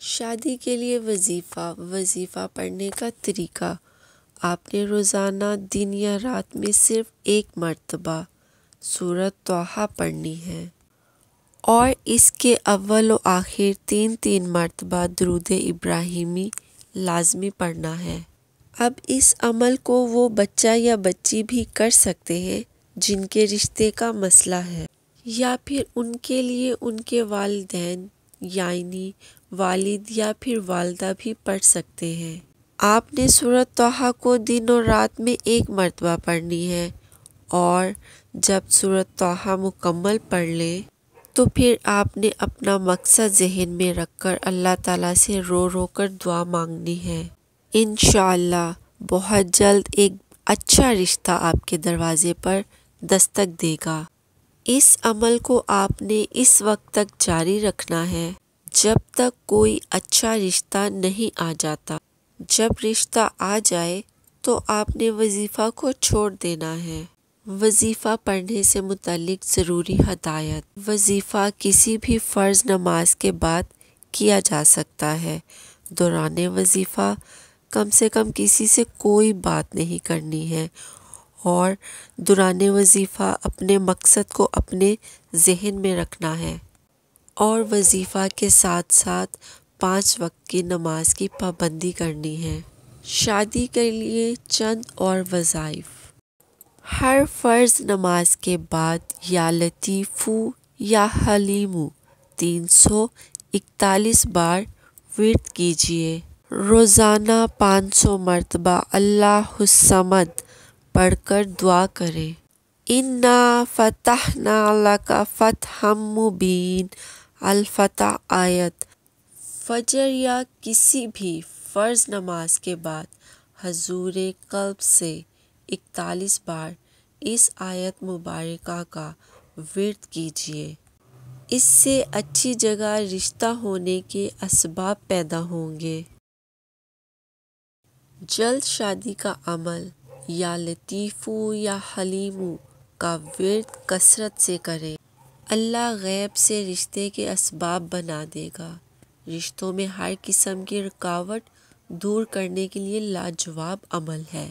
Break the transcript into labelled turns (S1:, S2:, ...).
S1: شادی کے لیے وظیفہ پڑھنے کا طریقہ: آپ نے روزانہ دن یا رات میں صرف ایک مرتبہ سورۃ طٰہٰ پڑھنی ہے اور اس کے اول و آخر 3 مرتبہ درود ابراہیمی لازمی پڑھنا ہے۔ اب اس عمل کو وہ بچہ یا بچی بھی کر سکتے ہیں جن کے رشتے کا مسئلہ ہے، یا پھر ان کے لیے ان کے والدین یعنی والد یا پھر والدہ بھی پڑھ سکتے ہیں۔ آپ نے سورۃ طٰہٰ کو دن اور رات میں ایک مرتبہ پڑھنی ہے، اور جب سورۃ طٰہٰ مکمل پڑھ لیں تو پھر آپ نے اپنا مقصد ذہن میں رکھ کر اللہ تعالیٰ سے رو رو کر دعا مانگنی ہے۔ انشاءاللہ بہت جلد ایک اچھا رشتہ آپ کے دروازے پر دستک دے گا۔ اس عمل کو آپ نے اس وقت تک جاری رکھنا ہے جب تک کوئی اچھا رشتہ نہیں آ جاتا۔ جب رشتہ آ جائے تو آپ نے وظیفہ کو چھوڑ دینا ہے۔ وظیفہ پڑھنے سے متعلق ضروری ہدایت: وظیفہ کسی بھی فرض نماز کے بعد کیا جا سکتا ہے۔ دوران وظیفہ کم سے کم کسی سے کوئی بات نہیں کرنی ہے، اور دوران وظیفہ اپنے مقصد کو اپنے ذہن میں رکھنا ہے، اور وظیفہ کے ساتھ ساتھ 5 وقت کی نماز کی پابندی کرنی ہے۔ شادی کے لیے چند اور وظائف: ہر فرض نماز کے بعد یا لطیفو یا حلیمو 341 بار ورد کیجیے۔ روزانہ 500 مرتبہ اللہ الصمد پڑھ کر دعا کریں۔ اِنَّا فَتَحْنَا لَكَ فَتْحًا مُبِینًا الفتح آیت۔ فجر یا کسی بھی فرض نماز کے بعد حضور قلب سے 41 بار اس آیت مبارکہ کا ورد کیجیے۔ اس سے اچھی جگہ رشتہ ہونے کے اسباب پیدا ہوں گے۔ جلد شادی کا عمل: یا لطیفو یا حلیمو کا ورد کثرت سے کریں۔ اللہ غیب سے رشتے کے اسباب بنا دے گا۔ رشتوں میں ہر قسم کی رکاوٹ دور کرنے کے لیے لاجواب عمل ہے۔